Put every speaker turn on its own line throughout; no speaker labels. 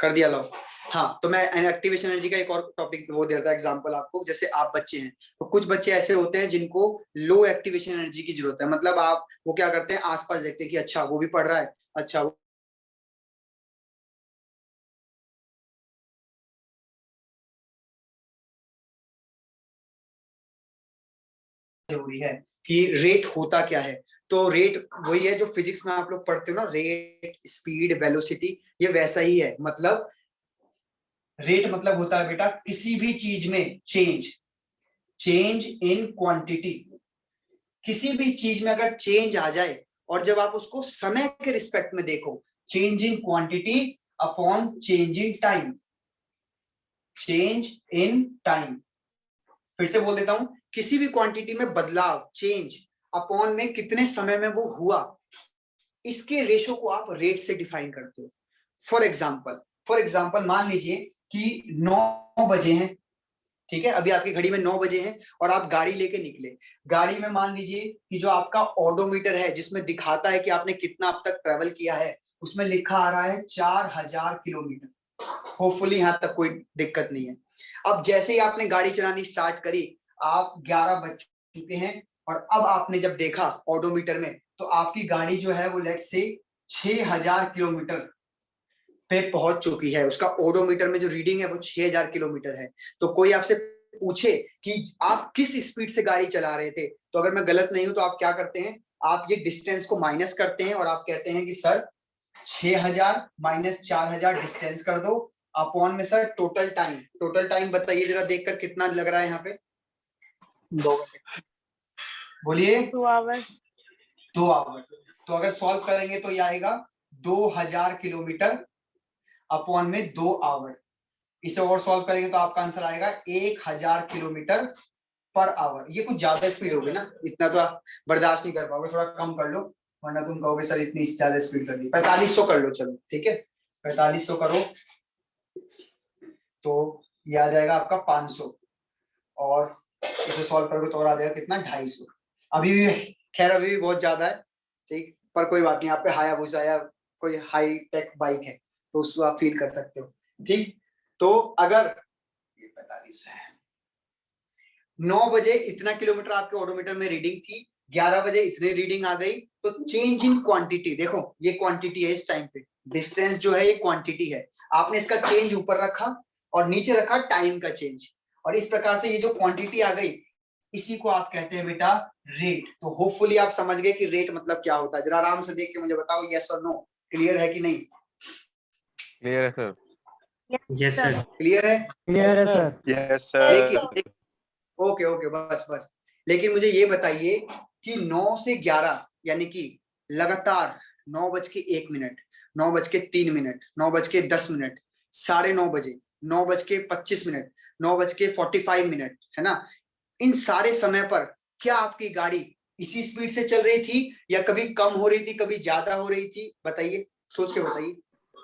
कर दिया लो। हाँ, तो मैं एक्टिवेशन एनर्जी का एक और टॉपिक वो दे रहा था एग्जांपल आपको। जैसे आप बच्चे हैं, तो कुछ बच्चे ऐसे होते हैं जिनको लो एक्टिवेशन एनर्जी की जरूरत है। मतलब आप वो क्या करते हैं, आसपास देखते हैं कि अच्छा वो भी पढ़ रहा है, अच्छा जरूरी है कि रेट होता क्या है। तो रेट वही है जो फिजिक्स में आप लोग पढ़ते हो ना, रेट, स्पीड, वेलोसिटी, ये वैसा ही है। मतलब रेट मतलब होता है बेटा किसी भी चीज में चेंज, चेंज इन क्वांटिटी। किसी भी चीज में अगर चेंज आ जाए और जब आप उसको समय के रिस्पेक्ट में देखो, change in quantity upon change in time, change in time. फिर से बोल देता हूं, किसी भी क्वांटिटी में बदलाव, चेंज, अपॉन में कितने समय में वो हुआ, इसके रेशो को आप रेट से डिफाइन करते हो। फॉर एग्जाम्पल मान लीजिए कि 9 बजे हैं, ठीक है, अभी आपकी घड़ी में 9 बजे हैं और आप गाड़ी लेके निकले। गाड़ी में मान लीजिए कि जो आपका ऑडोमीटर है जिसमें दिखाता है कि आपने कितना अब तक ट्रेवल किया है, उसमें लिखा आ रहा है 4000 किलोमीटर। होपफुली यहां तक कोई दिक्कत नहीं है। अब जैसे ही आपने गाड़ी चलानी स्टार्ट करी, आप 11 बज चुके हैं और अब आपने जब देखा ऑडोमीटर में, तो आपकी गाड़ी जो है वो लेट से 6000 किलोमीटर पे पहुंच चुकी है। उसका ओडोमीटर में जो रीडिंग है वो 6000 किलोमीटर है। तो कोई आपसे पूछे कि आप किस स्पीड से गाड़ी चला रहे थे, तो अगर मैं गलत नहीं हूं तो आप क्या करते हैं, आप ये डिस्टेंस को माइनस करते हैं और आप कहते हैं कि सर 6000 माइनस 4000 डिस्टेंस कर दो, अपॉन में sir total time. Total time बताइए जरा देखकर कितना लग रहा है यहाँ पे।
2 घंटे।
बोलिए।
2 आवर।
2 आवर। तो अगर सॉल्व करेंगे तो ये आएगा 2000 किलोमीटर अपॉन में 2 आवर। इसे और सॉल्व करेंगे तो आपका आंसर आएगा 1000 किलोमीटर पर आवर। ये कुछ ज्यादा स्पीड होगी ना, इतना तो आप बर्दाश्त नहीं कर पाओगे, थोड़ा कम कर लो, वरना तुम कहोगे सर इतनी ज्यादा स्पीड कर दी। 4500 कर लो, चलो ठीक है, 4500 करो तो ये आ जाएगा आपका 500, और इसे सॉल्व करोगे तो और आ जाएगा कितना, 250। अभी भी खैर अभी भी बहुत ज्यादा है, ठीक, पर कोई बात नहीं, आप पे हायाबुसा या कोई हाई टेक बाइक है तो उसको आप फील कर सकते हो। ठीक, तो अगर 45 है, 9 बजे इतना किलोमीटर आपके ऑडोमीटर में रीडिंग थी, 11 बजे इतनी रीडिंग आ गई, तो चेंज इन क्वांटिटी, देखो ये क्वांटिटी है इस टाइम पे, डिस्टेंस जो है ये क्वांटिटी है, आपने इसका चेंज ऊपर रखा और नीचे रखा टाइम का चेंज, और इस प्रकार से ये जो क्वांटिटी आ गई इसी को आप कहते हैं बेटा रेट। तो होपफुली आप समझ गए कि रेट मतलब क्या होता है। जरा आराम से देख के मुझे बताओ यस और नो, क्लियर है कि नहीं?
क्लियर है सर।
Yes sir.
क्लियर है?
क्लियर है सर।
यस
देखिए, ओके ओके, बस बस, लेकिन मुझे ये बताइए कि 9 से 11 यानी कि लगातार 9:01, 9:03, 9:10, 9:30, 9:25, 9:45, है ना, इन सारे समय पर क्या आपकी गाड़ी इसी स्पीड से चल रही थी या कभी कम हो रही थी, कभी ज्यादा हो रही थी? बताइए, सोच के बताइए।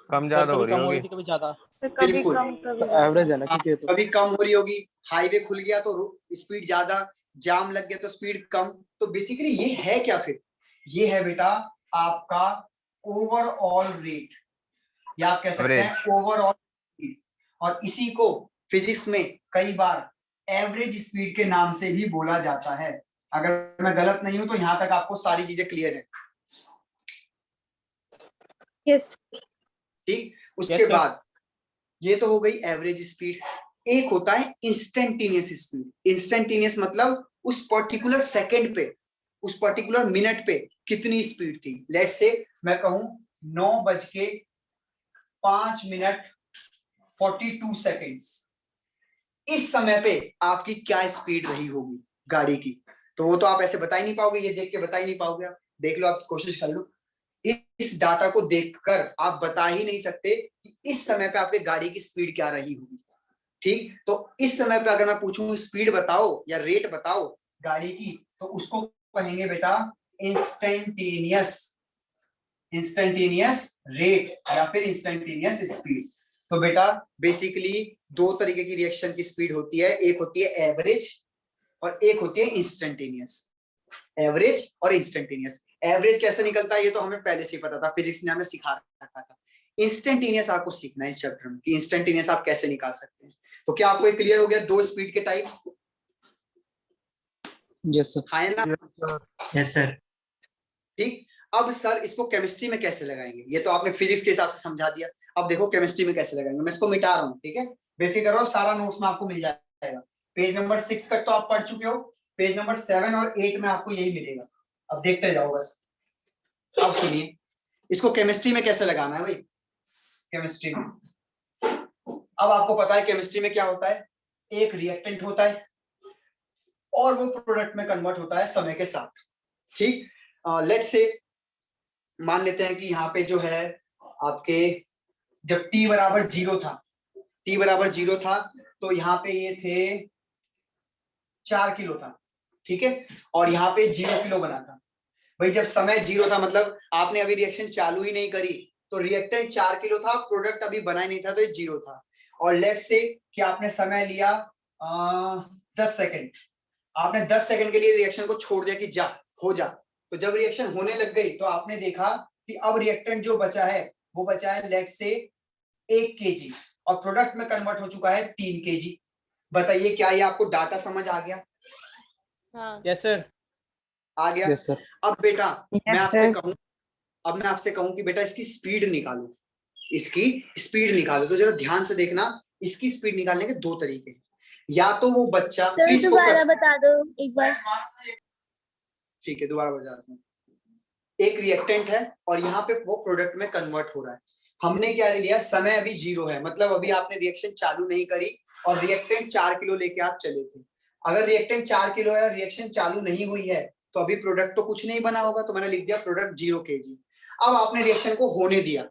कम ज्यादा हो
कभी
रही
कम हो रही
होगी।
थी, कभी ज्यादा।
कभी
बिल्कुल,
कम कभी
एवरेज है ना,
हाँ,
क्योंकि ये तो
कभी कम हो रही होगी, हाईवे खुल गया तो स्पीड ज्यादा, जाम लग गया तो स्पीड कम। तो बेसिकली ये है क्या फिर? ये है बेटा आपका ओवरऑल रेट, या आप कह सकते
एवरेज।
हैं ओवरऑल स्पीड, और इसी को फिजिक्स में कई बार एवरेज स्पीड के नाम से भी बोला जाता है। अगर मैं गलत नहीं हूं तो यहां तक आपको सारी चीजें क्लियर है?
यस।
ठीक, उसके
यस सर।
बाद ये तो हो गई एवरेज स्पीड। एक होता है इंस्टेंटेनियस स्पीड। इंस्टेंटेनियस मतलब उस पर्टिकुलर सेकंड पे, उस पर्टिकुलर मिनट पे कितनी स्पीड थी। लेट्स से मैं कहूं 9:05 42 इस समय पे आपकी क्या स्पीड रही होगी गाड़ी की? तो वो तो आप ऐसे बता ही नहीं पाओगे, ये देख के बता ही नहीं पाओगे। आप देख लो, आप कोशिश कर लो, इस डाटा को देखकर आप बता ही नहीं सकते कि इस समय पे आपके गाड़ी की स्पीड क्या रही होगी। ठीक, तो इस समय पे अगर मैं पूछूं स्पीड बताओ या रेट बताओ गाड़ी की, तो उसको कहेंगे बेटा इंस्टेंटेनियस, इंस्टेंटेनियस रेट या फिर इंस्टेंटेनियस स्पीड। तो बेटा बेसिकली दो तरीके की रिएक्शन की स्पीड होती है, एक होती है एवरेज और एक होती है इंस्टेंटेनियस। एवरेज और इंस्टेंटेनियस। एवरेज कैसे निकलता है ये तो हमें पहले से ही पता था, फिजिक्स ने हमें सिखा रखा था। इंस्टेंटेनियस आपको सीखना है इस चैप्टर में कि इंस्टेंटेनियस आप कैसे निकाल सकते हैं। तो क्या आपको क्लियर हो गया दो स्पीड के टाइप्स?
Yes sir.
हाँ ना?
Yes sir.
ठीक। अब सर इसको केमिस्ट्री में कैसे लगाएंगे? ये तो आपने फिजिक्स के हिसाब से समझा दिया, अब देखो केमिस्ट्री में कैसे लगाएंगे। मैं इसको मिटा रहा हूँ, ठीक है, बेफिक्र रहो, सारा नोट्स में आपको मिल जाएगा। पेज नंबर 6 तक तो आप पढ़ चुके हो, पेज नंबर 7 और 8 में आपको यही मिलेगा। अब देखते जाओ बस। अब सुनिए इसको केमिस्ट्री में कैसे लगाना है भाई। केमिस्ट्री में अब आपको पता है केमिस्ट्री में क्या होता है, एक रिएक्टेंट होता है और वो प्रोडक्ट में कन्वर्ट होता है समय के साथ। ठीक, लेट्स से मान लेते हैं कि यहाँ पे जो है आपके जब t बराबर 0 था, t बराबर 0 था तो यहाँ पे ये थे 4 किलो था, ठीक है, और यहाँ पे 0 किलो बना था। भाई जब समय 0 था मतलब आपने अभी रिएक्शन चालू ही नहीं करी, तो रिएक्टेंट 4 किलो था, प्रोडक्ट अभी बना ही नहीं था, तो ये 0 था। और लेट्स से कि आपने समय लिया 10 सेकेंड, आपने 10 सेकंड के लिए रिएक्शन को छोड़ दिया कि जा हो जा, तो जब रिएक्शन होने लग गई तो आपने देखा कि अब रिएक्टेंट जो बचा है वो बचा है लेट्स से 1 kg और प्रोडक्ट में कन्वर्ट हो चुका है 3 kg। बताइए क्या ये आपको डाटा समझ आ गया?
हाँ।
Yes sir.
आ गया।
Yes sir.
अब बेटा
Yes,
मैं आपसे
sir.
कहूं, अब मैं आपसे कहूं कि बेटा इसकी स्पीड निकालो, इसकी स्पीड निकालो, तो जरा ध्यान से देखना, इसकी स्पीड निकालने के दो तरीके हैं। या तो वो बच्चा
सर
प्लीज
दोबारा बता दो एक बार।
ठीक है दोबारा बता दूं। एक रिएक्टेंट है और यहाँ पे वो प्रोडक्ट में कन्वर्ट हो रहा है। हमने क्या लिया, समय अभी 0 है, मतलब अभी आपने रिएक्शन चालू नहीं करी और रिएक्टेंट 4 किलो लेके आप चले थे। अगर रिएक्टेंट 4 किलो है और रिएक्शन चालू नहीं हुई है तो अभी प्रोडक्ट तो कुछ नहीं बना होगा, तो मैंने लिख दिया प्रोडक्ट 0 kg। अब आपने रिएक्शन को होने दिया,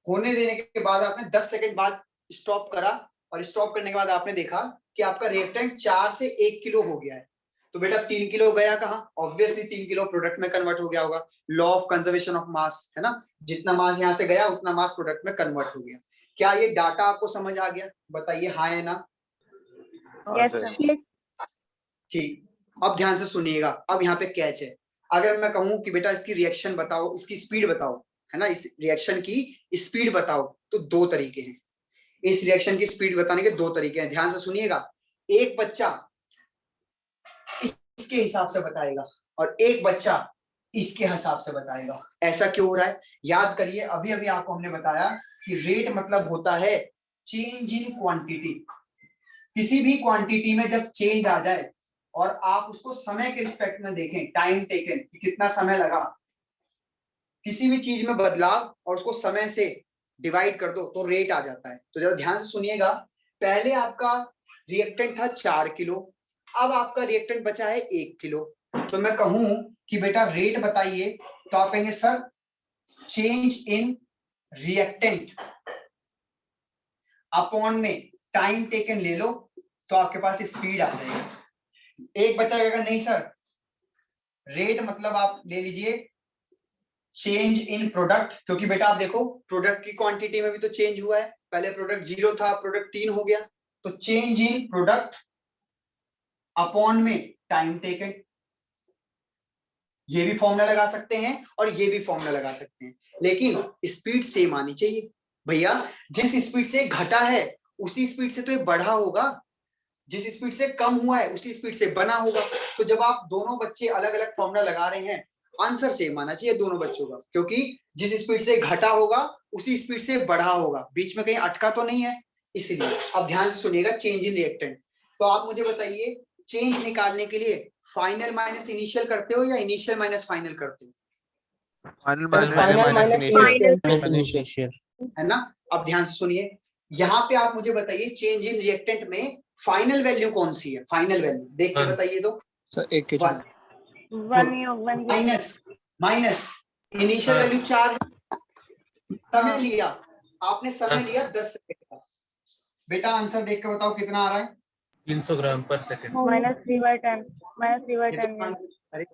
होने देने के बाद आपने 10 सेकंड बाद स्टॉप करा और स्टॉप करने के बाद आपने देखा कि आपका रिएक्टेंट 4 से 1 किलो हो गया है। तो बेटा 3 किलो गया कहाँ? ऑब्वियसली 3 किलो प्रोडक्ट में कन्वर्ट हो गया होगा। Law of conservation of mass है ना, जितना मास यहाँ से गया उतना मास प्रोडक्ट में कन्वर्ट हो गया। क्या ये डाटा आपको समझ आ गया? बताइए हाँ या ना।
Yes, sir.
ठीक, अब ध्यान से सुनिएगा, अब यहाँ पे कैच है। अगर मैं कहूं कि बेटा इसकी रिएक्शन बताओ, इसकी स्पीड बताओ, है ना, इस रिएक्शन की स्पीड बताओ, तो दो तरीके हैं। इस रिएक्शन की स्पीड बताने के दो तरीके हैं, ध्यान से सुनिएगा। एक बच्चा इसके हिसाब से बताएगा और एक बच्चा इसके हिसाब से बताएगा। ऐसा क्यों हो रहा है? याद करिए, अभी अभी आपको हमने बताया कि रेट मतलब होता है चेंज इन क्वांटिटी। किसी भी क्वांटिटी में जब चेंज आ जाए और आप उसको समय के रिस्पेक्ट में देखें, टाइम टेकन, कितना समय लगा, किसी भी चीज में बदलाव और उसको समय से डिवाइड कर दो तो रेट आ जाता है। तो जरा ध्यान से सुनिएगा, पहले आपका रिएक्टेंट था 4 किलो, अब आपका रिएक्टेंट बचा है 1 किलो। तो मैं कहूं कि बेटा रेट बताइए, तो आप कहेंगे sir change in reactant upon में टाइम टेकन ले लो तो आपके पास स्पीड आ जाएगी। एक बच्चा कहेगा नहीं सर, रेट मतलब आप ले लीजिए चेंज इन प्रोडक्ट, क्योंकि बेटा आप देखो प्रोडक्ट की क्वांटिटी में भी तो चेंज हुआ है, पहले प्रोडक्ट 0 था, प्रोडक्ट 3 हो गया, तो चेंज इन प्रोडक्ट अपॉन में टाइम टेकन। ये भी फॉर्मूला लगा सकते हैं और ये भी फॉर्मूला लगा सकते हैं, लेकिन स्पीड सेम आनी चाहिए भैया। जिस स्पीड से घटा है उसी स्पीड से तो ये बढ़ा होगा, जिस स्पीड से कम हुआ है उसी स्पीड से बना होगा। तो जब आप दोनों बच्चे अलग अलग फॉर्मूला लगा रहे हैं, आंसर सेम आना चाहिए दोनों बच्चों का, क्योंकि जिस स्पीड से घटा होगा उसी स्पीड से बढ़ा होगा, बीच में कहीं अटका तो नहीं है, इसलिए। अब ध्यान से सुनिएगा, चेंज इन रिएक्टेंट। तो आप मुझे बताइए चेंज निकालने के लिए फाइनल माइनस इनिशियल करते हो या इनिशियल माइनस फाइनल करते हो?
फाइनल माइनस इनिशियल,
है ना। अब ध्यान से सुनिए, यहाँ पे आप मुझे बताइए चेंज इन रिएक्टेंट में फाइनल वैल्यू कौन सी है? फाइनल वैल्यू देख के बताइए तो।
Sir 1 kg।
1
minus minus initial value 4 है, समय लिया आपने, समय लिया 10 सेकंड का। बेटा आंसर देख के बताओ कितना आ रहा है?
300 ग्राम पर सेकंड।
-3/10
अरे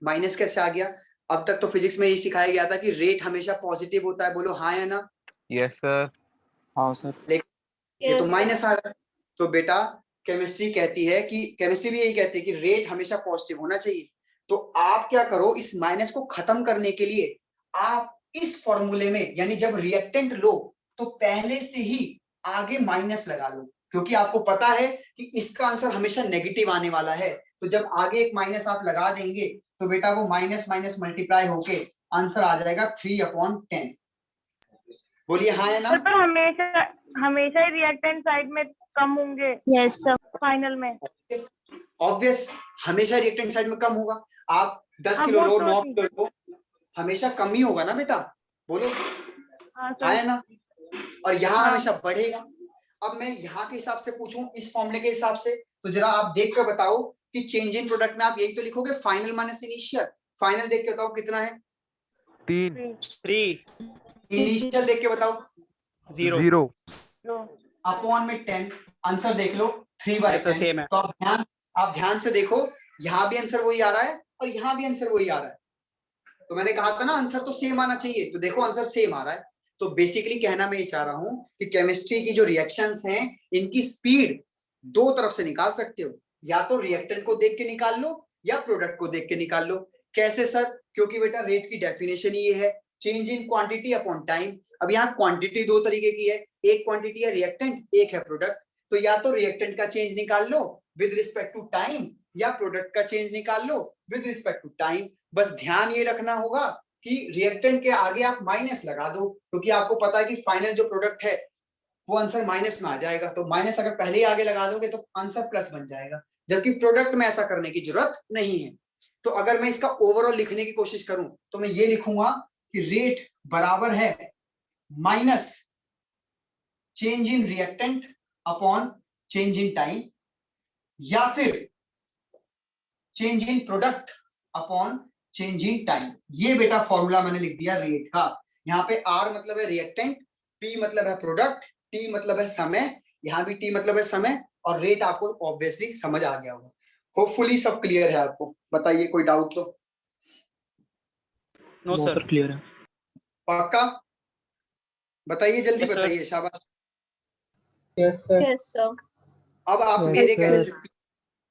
माइनस कैसे आ गया? अब तक तो फिजिक्स में ये सिखाया गया था कि रेट हमेशा पॉजिटिव होता है, बोलो हाँ या ना।
Yes sir.
हाँ सर।
ये तो माइनस आ रहा है। तो बेटा केमिस्ट्री कहती है कि, केमिस्ट्री भी यही कहती है कि रेट हमेशा पॉजिटिव होना चाहिए। तो आप क्या करो, इस माइनस को खत्म करने के लिए आप इस फॉर्मूले में यानी जब रिएक्टेंट लो तो पहले से ही आगे माइनस लगा लो, क्योंकि आपको पता है कि इसका आंसर हमेशा नेगेटिव आने वाला है। तो जब आगे एक माइनस आप लगा देंगे तो बेटा वो माइनस माइनस मल्टीप्लाई होके आंसर आ जाएगा 3/10। बोलिए हाँ या ना।
पर हमेशा हमेशा ही रिएक्टेंट साइड में कम होंगे।
Yes sir.
फाइनल में
ऑब्वियस, हमेशा रिएक्टेंट साइड में कम होगा। आप 10
हाँ,
किलो
वो
लो
तो
9
ठीक।
किलो लो, हमेशा कम ही होगा ना बेटा। बोलो
हाँ
हाँ या
सर।
ना। और यहाँ
हाँ।
हमेशा बढ़ेगा। अब मैं यहाँ के हिसाब से पूछूं इस फॉर्मूले के हिसाब से, तो जरा आप देख कर बताओ कि चेंज इन प्रोडक्ट में आप यही तो लिखोगे फाइनल माइनस इनिशियल। फाइनल देख के बताओ कितना है।
3
इनिशियल देख के बताओ
0
अपॉन में 10। आंसर देख लो 3/10। तो आप ध्यान से देखो, यहाँ भी आंसर वही आ रहा है और यहाँ भी आंसर वही आ रहा है। तो मैंने कहा था ना आंसर तो सेम आना चाहिए, तो देखो आंसर सेम आ रहा है। तो बेसिकली कहना मैं ये चाह रहा हूं कि केमिस्ट्री की जो रिएक्शंस हैं इनकी स्पीड दो तरफ से निकाल सकते हो, या तो रिएक्टेंट को देख के निकाल लो या प्रोडक्ट को देख के निकाल लो। कैसे सर? क्योंकि बेटा रेट की डेफिनेशन ये है change in quantity upon time. अब यहाँ क्वांटिटी दो तरीके की है, एक क्वांटिटी है रिएक्टेंट, एक है प्रोडक्ट। तो या तो रिएक्टेंट का चेंज निकाल लो विद रिस्पेक्ट टू टाइम, या प्रोडक्ट का चेंज निकाल लो विद रिस्पेक्ट टू टाइम। बस ध्यान ये रखना होगा कि रिएक्टेंट के आगे आप माइनस लगा दो, क्योंकि आपको पता है कि फाइनल जो प्रोडक्ट है वो आंसर माइनस में आ जाएगा। तो माइनस अगर पहले ही आगे लगा दोगे तो आंसर प्लस बन जाएगा, जबकि प्रोडक्ट में ऐसा करने की जरूरत नहीं है। तो अगर मैं इसका ओवरऑल लिखने की कोशिश करूं तो मैं ये लिखूंगा कि रेट बराबर है minus change in reactant upon change in time, या फिर change in product upon change in time. ये बेटा फॉर्मूला मैंने लिख दिया रेट का। यहाँ पे R मतलब है रिएक्टेंट, P मतलब है प्रोडक्ट, T मतलब है समय, यहाँ भी T मतलब है समय, और रेट आपको ऑब्वियसली समझ आ गया होगा। होपफुली सब क्लियर है आपको। बताइए कोई डाउट तो।
नो सर, क्लियर है।
पक्का? बताइए जल्दी बताइए, शाबाश।
Yes sir.
Yes sir.
अब आप
Yes,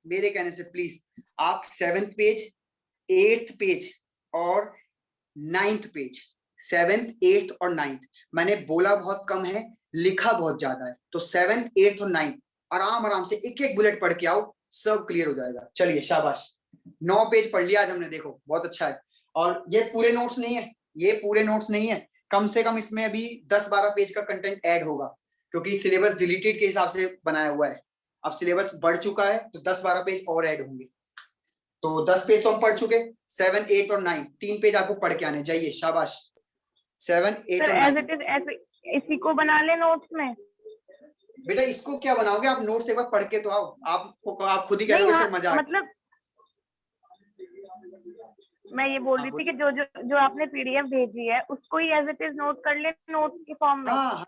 मेरे कहने से प्लीज आप 7th पेज, 8th पेज और 9th पेज, 7th 8th और 9th, मैंने बोला बहुत कम है, लिखा बहुत ज्यादा है। तो 7th 8th और 9th आराम से एक एक बुलेट पढ़ के आओ, सब क्लियर हो जाएगा। चलिए शाबाश, 9 पेज पढ़ लिया आज हमने, देखो बहुत अच्छा है। और ये पूरे नोट्स नहीं है, ये पूरे नोट्स नहीं है, कम से कम इसमें अभी 10-12 पेज का कंटेंट ऐड होगा, क्योंकि सिलेबस डिलीटेड के हिसाब से बनाया हुआ है। अब सिलेबस बढ़ चुका है तो 10-12 पेज और ऐड होंगे। तो 10 पेज तो हम पढ़ चुके, 7, 8 और 9, 3 पेज आपको पढ़ के आने चाहिए। शाबाश। 7, 8
सर
और
एज
9।
इट इज ऐसे इसी को बना ले नोट्स में।
बेटा इसको क्या बनाओगे आप? नोट्स एक बार पढ़ के तो आओ। आप खुद ही कह
नहीं
दोगे
हाँ,
सर मजा आ गया।
मतलब मैं ये बोल रही थी कि जो आपने पीडीएफ भेजी है उसको ही एज इट इज नोट कर ले नोट्स के फॉर्म में।
हाँ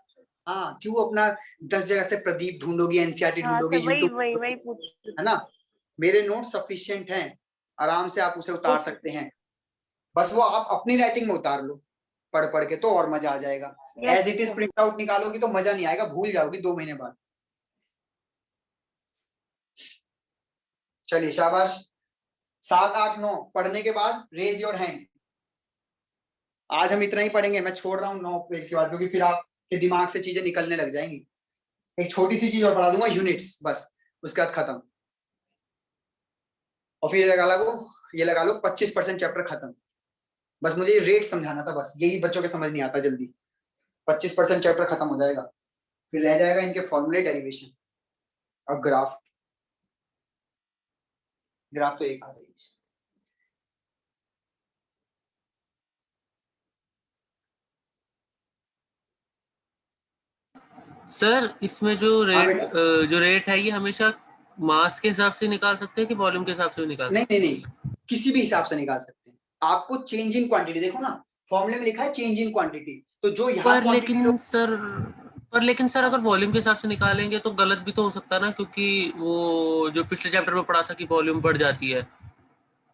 हाँ, क्यों अपना 10 जगह से प्रदीप ढूंढोगी, एनसीईआरटी
हाँ
ढूंढोगी,
सर, वही
यूट्यूब
वही वही पूछ।
है ना। मेरे नोट सफिशिएंट हैं, आराम से आप उसे उतार सकते हैं। बस वो आप अपनी राइटिंग में उतार लो पढ़ के, तो और मजा आ जाएगा। As it is print out निकालोगी तो मजा नहीं आएगा, भूल जाओगी 2 महीने बाद। चलिए शाबाश। 7, 8, 9 पढ़ने के बाद रेज योर हैंड। आज हम इतना ही पढ़ेंगे, मैं छोड़ रहा हूँ 9 पेज के बाद, क्योंकि फिर आपके दिमाग से चीजें निकलने लग जाएंगी। एक छोटी सी चीज और पढ़ा दूंगा, यूनिट्स, बस उसके बाद खत्म। और फिर ये लगा लो 25% चैप्टर खत्म। बस मुझे रेट समझाना था, बस यही बच्चों के समझ नहीं आता जल्दी। 25% चैप्टर खत्म हो जाएगा, फिर रह जाएगा इनके फॉर्मूले, डेरिवेशन और ग्राफ तो एक आ गई।
सर इसमें जो रेट है ये हमेशा मास के हिसाब से निकाल सकते हैं कि वॉल्यूम के हिसाब से भी निकाल सकते हैं?
नहीं, किसी भी हिसाब से निकाल सकते हैं। आपको चेंज इन क्वांटिटी देखो ना, फॉर्मूले में लिखा है चेंज इन क्वांटिटी, तो जो यहाँ
लेकिन सर अगर वॉल्यूम के हिसाब से निकालेंगे तो गलत भी तो हो सकता है ना, क्योंकि वो जो पिछले चैप्टर में पढ़ा था कि वॉल्यूम बढ़ जाती है,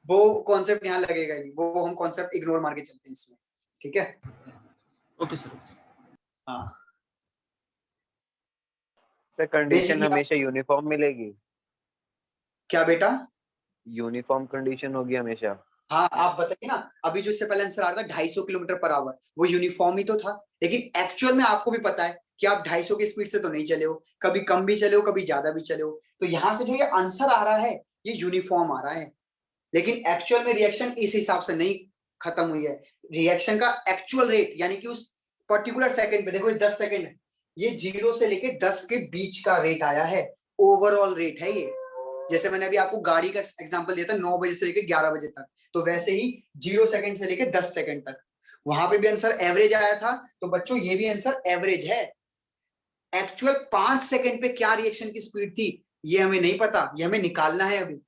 वो कॉन्सेप्ट यहाँ लगेगा नहीं, वो हम कॉन्सेप्ट इग्नोर मार के चलते हैं इसमें। ठीक है,
ओके सर।
हाँ
सर कंडीशन हमेशा यूनिफॉर्म मिलेगी?
क्या बेटा?
यूनिफॉर्म कंडीशन होगी हमेशा?
हाँ आप बताइए ना, अभी जो इससे पहले आंसर आ रहा था 250 किलोमीटर पर आवर, वो यूनिफॉर्म ही तो था, लेकिन एक्चुअल में आपको भी पता है कि आप 250 की स्पीड से तो नहीं चले हो, कभी कम भी चले हो कभी ज्यादा भी चले हो, तो यहाँ से जो ये आंसर आ रहा है ये यूनिफॉर्म आ रहा है, लेकिन एक्चुअल में रिएक्शन इस हिसाब से नहीं खत्म हुई है। रिएक्शन का एक्चुअल रेट यानी कि उस पर्टिकुलर सेकंड पे, देखो ये 10 सेकंड है, ये 0 से लेके 10 के बीच का रेट आया है, ओवरऑल रेट है ये। जैसे मैंने अभी आपको गाड़ी का एग्जांपल दिया था 9 बजे से लेके 11 बजे तक, तो वैसे ही 0 सेकंड से लेके 10 सेकंड तक, वहां पे भी आंसर एवरेज आया था, तो बच्चों ये भी आंसर एवरेज है। एक्चुअल 5 सेकंड पे क्या रिएक्शन की स्पीड थी ये हमें नहीं पता, ये हमें निकालना है अभी।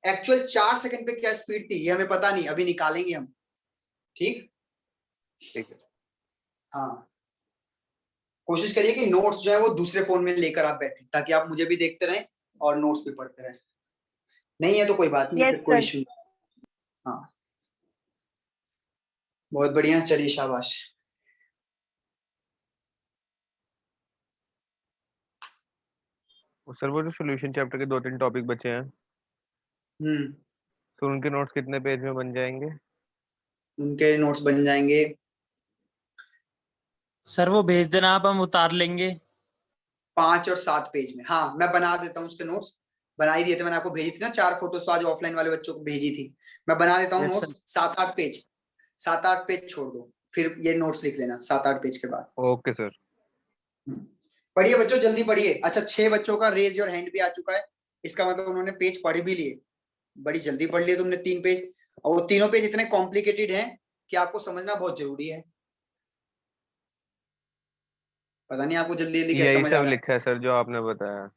एक्चुअल 4 सेकंड पे क्या स्पीड थी ये हमें पता नहीं, अभी निकालेंगे हम। ठीक
ठीक है।
हाँ, कोशिश करिए कि नोट्स जो है वो दूसरे फोन में लेकर आप बैठे, ताकि आप मुझे भी देखते रहें और नोट्स भी पढ़ते रहें। नहीं है तो कोई बात नहीं,
Yes,
फिर कोई
sir.
इशू नहीं। हाँ बहुत बढ़िया, चलिए शाबाश।
सर वो जो सॉल्यूशन चैप्टर के 2-3 टॉपिक बचे हैं, तो उनके नोट्स कितने पेज में बन जाएंगे?
उनके नोट्स बन जाएंगे,
सर वो भेज देना आप, हम उतार लेंगे।
5 और 7 पेज में। हाँ मैं बना देता हूँ उसके नोट्स, बना ही दिए थे मैंने आपको, भेजी थी ना 4 फोटोज, तो आज ऑफलाइन वाले बच्चों को भेजी थी, मैं बना देता हूँ
Yes,
नोट्स। 7-8 पेज, 7-8 पेज छोड़ दो, फिर ये नोट्स लिख लेना 7-8 पेज के बाद।
Okay sir.
पढ़िए बच्चों जल्दी पढ़िए। अच्छा 6 बच्चों का रेज योर हैंड भी आ चुका है, इसका मतलब उन्होंने पेज पढ़ भी लिए, बड़ी जल्दी पढ़ लिए तुमने 3 पेज, और वो तीनों पेज इतने कॉम्प्लिकेटेड हैं कि आपको समझना बहुत जरूरी है। पता नहीं आपको जल्दी जल्दी कैसे
यही
समझ आ
सब
रहा है।
लिखा है सर जो आपने बताया।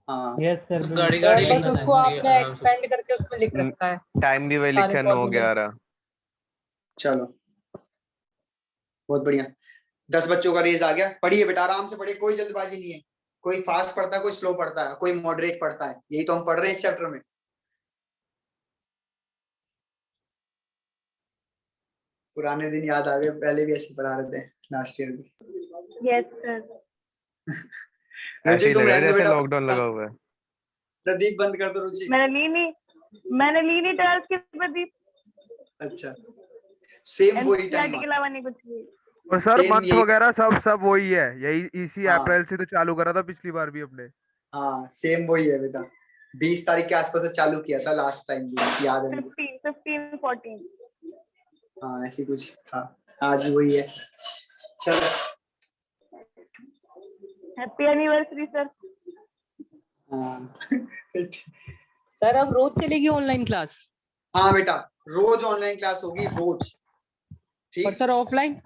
हाँ
यस सर,
गाड़ी
सर
गाड़ी
बस
लिखना
उसको
है सर, ये
आपने
आराम से।
एक्सपेंड करके उसमें लिख रखा है
टाइम भी वही
सारे
लिखा है
फॉर्मूले।
9-11।
चलो बहुत बढ़िया, 10 बच्चों का रेज आ गया। पढ़िए बेटा आराम से पढ़िए, कोई जल्दबाजी नहीं है, कोई फास्ट पढ़ता है कोई स्लो पढ़ता है, कोई मॉडरेट पढ़ता है, यही तो हम पढ़ रहे हैं इस चैप्टर में। पुराने दिन याद आ गए, पहले भी ऐसे पढ़ा रहे थे लास्ट ईयर भी।
Yes, sir.
ऐसे
रुचि
ही
तुम
लग रहा है
रहने दो
जैसे
बेटा,
लॉकडाउन लगा हुआ है।
प्रदीप बंद कर दो रुचि।
मैंने ली नहीं ट्वेल्थ के प्रदीप,
अच्छा सेम वही टाइम
एनसीईआरटी के अलावा नहीं कुछ भी।
और सर
सेम
मंथ
यही।
वगैरह सब वही है, यही इसी
हाँ
अप्रैल से तो चालू करा था पिछली बार भी अपने।
हाँ सेम वही है बेटा, 20 तारीख के आसपास से चालू किया था लास्ट टाइम भी, याद है मुझे।
15, 14।
हाँ ऐसी कुछ था, आज भी वही है। चलो
हैप्पी एनिवर्सरी सर।
हाँ
सर अब रोज चलेगी ऑनलाइन क्लास?
हाँ बेटा रोज ऑनलाइन क्लास होगी रोज। ठीक।
और सर ऑफलाइन?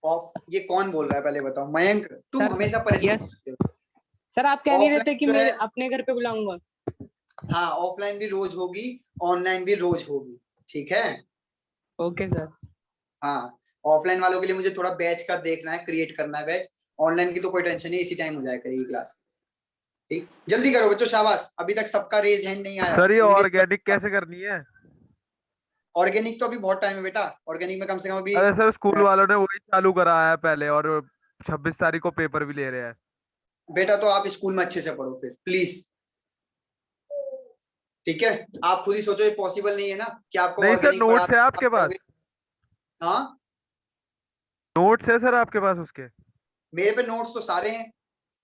ऑफ ये कौन बोल रहा है पहले बताओ? मयंक तुम
सर,
हमेशा परेशान
यस।
करते हो।
सर आप कह नहीं रहे थे
ऑफलाइन
कि
जो
मैं
है,
अपने घर पे बुलाऊंगा?
हाँ ऑफलाइन भी रोज होगी, ऑनलाइन भी रोज होगी, ठीक है।
Okay sir.
हाँ ऑफलाइन वालों के लिए मुझे थोड़ा बैच का देखना है, क्रिएट करना है बैच, ऑनलाइन की तो कोई टेंशन नहीं, इसी टाइम हो जाए करेगी क्लास। ठीक जल्दी करो बच्चों शाबाश, अभी तक सबका रेज हैंड नहीं आया।
सर ये ऑर्गेनिक कैसे करनी है?
ऑर्गेनिक तो अभी बहुत टाइम है बेटा, ऑर्गेनिक में कम से कम अभी
अरे सर स्कूल वालों ने वही चालू करा है पहले, और 26 तारीख को पेपर भी ले रहे हैं।
बेटा तो आप स्कूल में अच्छे से पढ़ो फिर प्लीज, ठीक है। आप खुद ही सोचो ये पॉसिबल नहीं है ना कि आपको
नहीं सर
ऑर्गेनिक पढ़ा
नोट्स है आपके पास?
हाँ
नोट्स है सर आपके पास उसके?
मेरे पे नोट्स तो सारे हैं,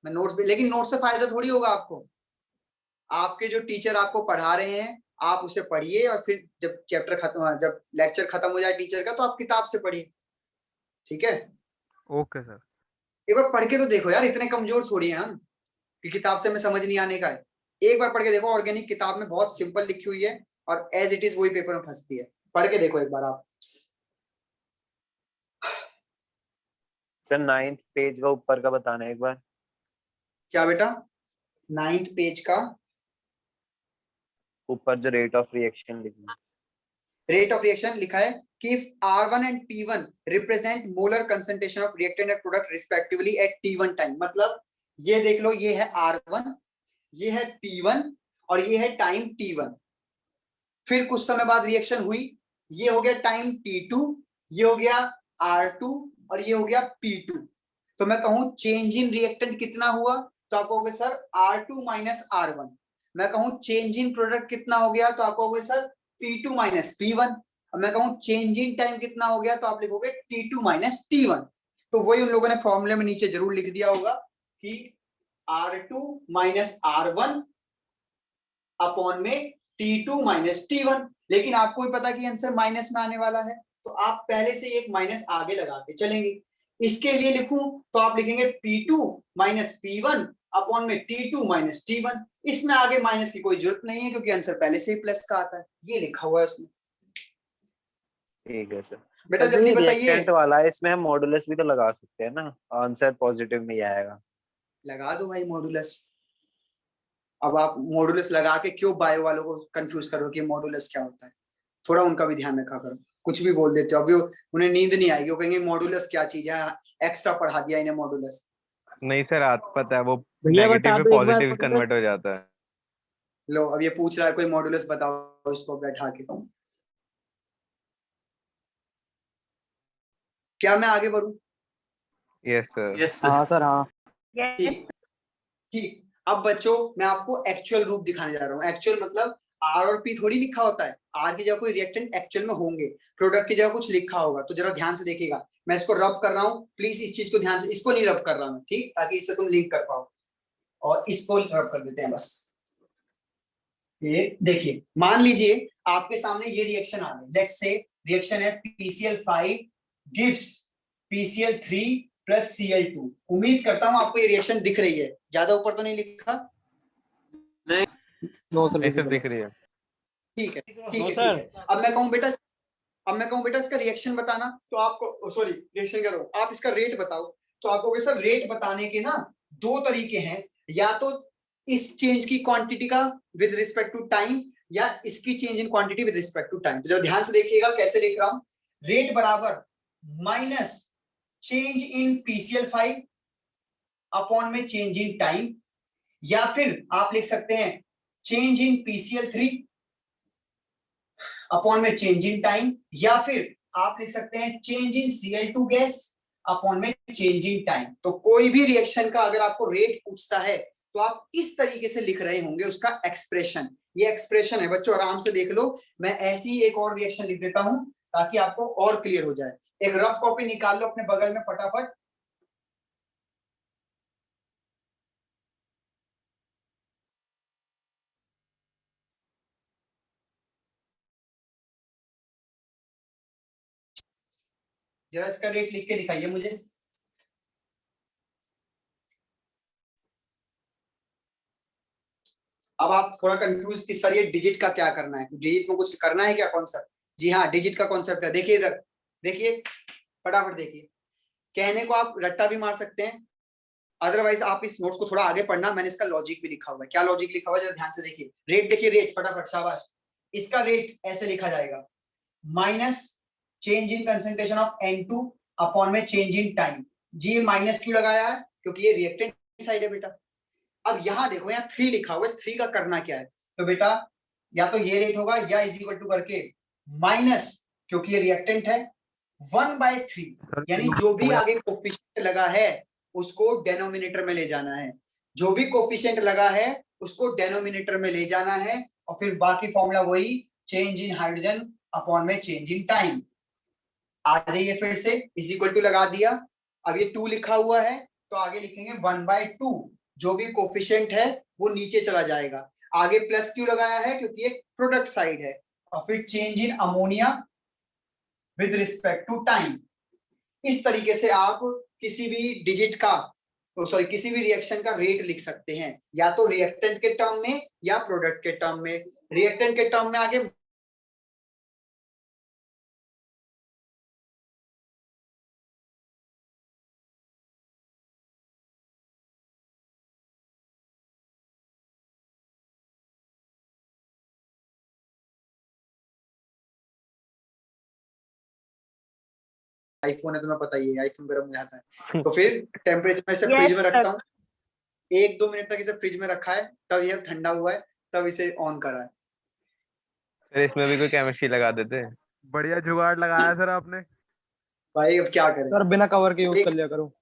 मैं नोट्स भी, लेकिन नोट्स से फायदा थोड़ी होगा आपको, आपके जो टीचर आपको पढ़ा रहे हैं आप उसे पढ़िए, और फिर जब चैप्टर खत्म, जब लेक्चर खत्म हो जाए टीचर का, तो आप किताब से पढ़िए, ठीक है।
Okay sir.
एक बार पढ़ के तो देखो यार, इतने कमजोर थोड़ी हैं हम कि किताब से हमें समझ नहीं आने का है। एक बार पढ़ के देखो, ऑर्गेनिक किताब में बहुत सिंपल लिखी हुई है, और एज इट इज वही पेपर में फंसती है, पढ़ के देखो एक बार आप।
सर 9th पेज का ऊपर का बताना है एक बार।
क्या बेटा? 9th पेज का
ऊपर जो रेट ऑफ रिएक्शन लिखना।
रेट ऑफ रिएक्शन लिखा है कि if R1 and P1 represent molar concentration of reactant and product respectively at T1 time, मतलब ये देख लो, ये है R1, ये है P1 और ये है टाइम T1। फिर कुछ समय बाद रिएक्शन हुई, ये हो गया टाइम T2, ये हो गया R2 और ये हो गया P2। तो मैं कहूं चेंज इन रिएक्टेंट कितना हुआ, तो आप कहोगे सर R2 - R1। मैं कहूं चेंज इन प्रोडक्ट कितना हो गया, तो आप कहोगे सर P2 माइनस P1। अब मैं कहूँ चेंज इन टाइम कितना हो गया, तो आप लिखोगे T2 माइनस T1। तो वही उन लोगों ने फॉर्मूले में नीचे जरूर लिख दिया होगा कि R2 माइनस R1 अपॉन में T2 माइनस T1। लेकिन आपको भी पता कि आंसर माइनस में आने वाला है, तो आप पहले से एक माइनस आगे लगा के चलेंगे। इसके लिए लिखूं तो आप लिखेंगे P2 माइनस P1 अपॉन में T2 माइनस T1। इसमें आगे माइनस की कोई जरूरत नहीं है क्योंकि आंसर पहले से ही प्लस का आता है, ये लिखा हुआ है उसमें।
ठीक है सर।
बेटा
सर
जल्दी
जो
बताइए।
रिएक्टेंट वाला है इसमें हम मॉडुलस भी तो लगा सकते हैं ना, आंसर पॉजिटिव में ही आएगा।
लगा दो भाई मॉडुलस। अब आप मॉडुलस लगा के क्यों बायो वालों को कंफ्यूज करो कि मॉडुलस क्या होता है, थोड़ा उनका भी ध्यान रखा करो। कुछ भी बोल देते हो, अभी उन्हें नींद नहीं आएगी, वो कहेंगे मॉडुलस क्या चीज है, एक्स्ट्रा पढ़ा दिया इन्हें मॉडुलस।
नहीं सर, आपको पता है वो
भैया बता
नेगेटिव में
दो एक बार
पॉजिटिव
मॉडुलस।
कन्वर्ट हो जाता है।
लो अब ये पूछ रहा है कोई मॉडुलस बताओ इसको बैठा के। क्या मैं आगे बढ़ूं?
Yes sir.
यस
हाँ सर हाँ।
ठीक ठीक। अब बच्चों मैं आपको एक्चुअल रूप दिखाने जा रहा हूँ। एक्चुअल मतलब आर और पी थोड़ी लिखा होता है, आर की जगह कोई रिएक्टेंट एक्चुअल में होंगे, प्रोडक्ट की जगह कुछ लिखा होगा। तो जरा ध्यान से देखिएगा, मैं इसको रब कर रहा हूँ, प्लीज इस चीज को ध्यान से, इसको नहीं रब कर रहा मैं, ठीक, ताकि इससे तुम लिंक कर पाओ। और इसको रब कर देते हैं बस। ये देखिए, मान लीजिए आपके सामने ये रिएक्शन आ गई। लेट्स से रिएक्शन है PCl5 gives PCl3 plus Cl2। उम्मीद करता हूं आपको ये रिएक्शन दिख रही है, ज्यादा ऊपर तो नहीं लिखा?
नो सर
नहीं सर, दिख रही है।
ठीक है ठीक है ठीक है। अब मैं कहूं बेटा इसका रिएक्शन बताना, तो आपको सॉरी रिएक्शन करो, आप इसका रेट बताओ। तो आप कहोगे सर रेट बताने के ना दो तरीके हैं, या तो इस चेंज की क्वांटिटी का विद रिस्पेक्ट टू टाइम, या इसकी change in quantity with respect to time. तो जरा ध्यान से देखिएगा कैसे लिख रहा हूं। रेट बराबर माइनस चेंज इन PCl5 अपॉन में चेंज इन टाइम, या फिर आप लिख सकते हैं चेंज इन PCl3 अपॉन में चेंज इन टाइम, या फिर आप लिख सकते हैं change in Cl2 gas upon में चेंज इन टाइम। तो कोई भी रिएक्शन का अगर आपको रेट पूछता है तो आप इस तरीके से लिख रहे होंगे उसका एक्सप्रेशन। ये एक्सप्रेशन है बच्चों, आराम से देख लो। मैं ऐसी एक और रिएक्शन लिख देता हूं ताकि आपको और क्लियर हो जाए। एक रफ कॉपी निकाल लो अपने बगल में फटाफट। जरा इसका रेट लिख के दिखाइए मुझे। अब आप थोड़ा कंफ्यूज कि सर ये डिजिट का क्या करना है, डिजिट में कुछ करना है क्या कॉन्सेप्ट? जी हाँ, डिजिट का कॉन्सेप्ट है। देखिए इधर, देखिए फटाफट देखिए। कहने को आप रट्टा भी मार सकते हैं, अदरवाइज आप इस नोट्स को थोड़ा आगे पढ़ना, मैंने इसका लॉजिक भी लिखा हुआ है। क्या लॉजिक लिखा हुआ है जरा ध्यान से देखिए। रेट देखिए, रेट फटाफट, शाबाश। इसका रेट ऐसे लिखा जाएगा, minus change in concentration of N2 upon में चेंज इन टाइम। जी माइनस क्यों लगाया है? क्योंकि ये रिएक्टेंट साइड है बेटा। अब यहाँ देखो, यहाँ 3 लिखा हुआ है, इस 3 का करना क्या है? तो बेटा या तो ये रेट होगा या इज इक्वल टू करके माइनस, क्योंकि ये रिएक्टेंट है, 1/3, यानी जो भी आगे कोफिशिएंट लगा है उसको डेनोमिनेटर में ले जाना है। जो भी कोफिशिएंट लगा है उसको डेनोमिनेटर में ले जाना है, और फिर बाकी फॉर्मूला वही, चेंज इन हाइड्रोजन अपॉन में चेंज इन टाइम। आ जाइए फिर से, इज इक्वल टू लगा दिया। अब ये 2 लिखा हुआ है तो आगे लिखेंगे 1/2, जो भी कोफिशिएंट है वो नीचे चला जाएगा। आगे प्लस क्यों लगाया है? क्योंकि ये प्रोडक्ट साइड है। और फिर change in ammonia with respect to time. इस तरीके से आप किसी भी डिजिट का, सॉरी किसी भी रिएक्शन का रेट लिख सकते हैं, या तो रिएक्टेंट के टर्म में या प्रोडक्ट के टर्म में। रिएक्टेंट के टर्म में आगे आईफोन है, तुम्हें पता ही है आईफोन गर्म हो जाता है। तो फिर टेम्परेचर में इसे
Yes,
फ्रिज में रखता
sir.
हूँ, 1-2 मिनट तक इसे फ्रिज में रखा है, तब यह ठंडा हुआ है, तब इसे ऑन करा है।
सर इसमें भी कोई केमिस्ट्री लगा देते।
बढ़िया जुगाड़ लगाया सर आपने।
भाई अब क्या करें?
सर बिना कवर के यूज
एक-
कर लिया करो,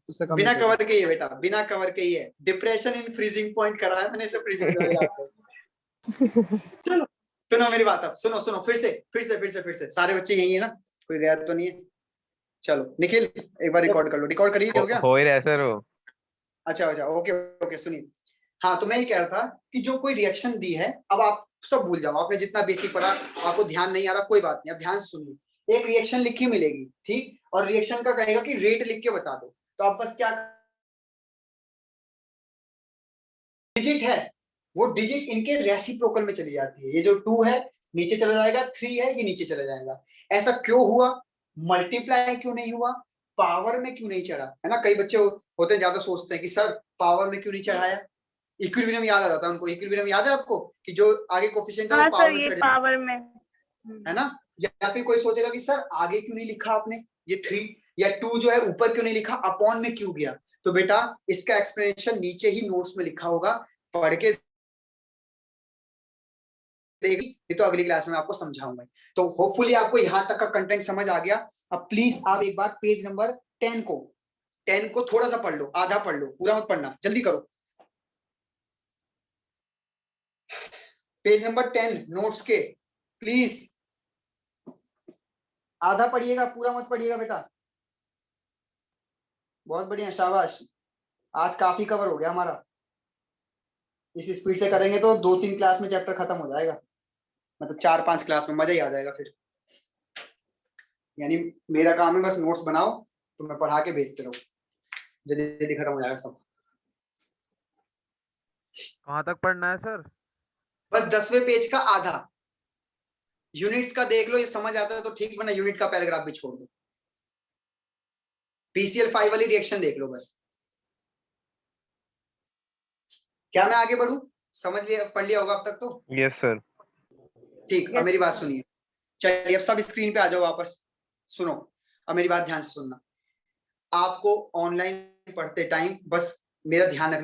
उससे कम
बिना
हीट
कवर के ही है बेटा, बिना कवर के ही है। डिप्रेशन इन फ्रीजिंग पॉइंट करा है मैंने इसे फ्रिज में डाल के। चलो सुनो मेरी बात, अब सुनो सुनो फिर से सारे बच्चे यही है ना, कोई गया तो नहीं है? चलो निखिल एक बार रिकॉर्ड कर लो, रिकॉर्ड करिए, हो गया?
हो ही रहा है सर वो।
अच्छा ओके ओके सुनिए। हाँ तो मैं ये कह रहा था कि जो कोई रिएक्शन दी है, अब आप सब भूल जाओ, आपने जितना बेसिक पढ़ा आपको ध्यान नहीं आ रहा, कोई बात नहीं, अब ध्यान से सुनिए। एक रिएक्शन लिखी मिलेगी, ठीक, और रिएक्शन का कहेगा कि रेट लिख के बता दो, तो आप बस क्या डिजिट है, वो डिजिट इनके रेसिप्रोकल में चली जाती है। ये जो 2 है नीचे चला जाएगा, 3 है ये नीचे चला जाएगा। ऐसा क्यों हुआ? मल्टीप्लाई क्यों नहीं हुआ? पावर में क्यों नहीं चढ़ा? है ना, कई बच्चे होते हैं ज्यादा सोचते हैं कि सर पावर में क्यों नहीं चढ़ाया। इक्विलिब्रियम याद आ जाता है उनको, इक्विलिब्रियम याद है आपको कि जो आगे कोफिशिएंट है वो पावर में चढ़
पावर में
है ना। या फिर कोई सोचेगा कि सर आगे क्यों नहीं लिखा आपने, ये 3 या 2 जो है ऊपर क्यों नहीं लिखा, अपॉन में क्यों गया? तो बेटा इसका एक्सप्लेनेशन नीचे ही नोट्स में लिखा होगा, पढ़ के देगी, ये तो अगली क्लास में आपको समझाऊंगा। तो होपफुली आपको यहाँ तक का कंटेंट समझ आ गया। अब प्लीज आप एक बार पेज नंबर 10 को थोड़ा सा पढ़ लो, आधा पढ़ लो, पूरा मत पढ़ना, जल्दी करो। पेज नंबर 10 नोट्स के प्लीज आधा पढ़िएगा, पूरा मत पढ़िएगा बेटा। बहुत बढ़िया, शाबाश, आज काफी कवर हो गया हमारा। इस स्पीड से करेंगे तो 2-3 क्लास में चैप्टर खत्म हो जाएगा, मतलब 4-5 क्लास में मजा ही आ जाएगा फिर। यानी मेरा काम है बस नोट्स बनाओ तो मैं पढ़ा के भेजते रहो, जल्दी खत्म हो जाएगा सब।
कहाँ तक पढ़ना है सर?
बस 10वें पेज का आधा। यूनिट्स का देख लो, ये समझ आता है तो ठीक, वरना यूनिट का पैराग्राफ भी छोड़ दो। PCL 5 वाली रिएक्शन देख लो बस। क्या मैं आगे बढ़ूं? समझ लिया, पढ़ लिया होगा अब तक तो?
Yes sir.
ठीक, अब मेरी बात सुनिए। चलिए अब सब स्क्रीन पे आ जाओ वापस। सुनो अब मेरी बात ध्यान से सुनना। आपको ऑनलाइन पढ़ते टाइम बस मेरा ध्यान रखना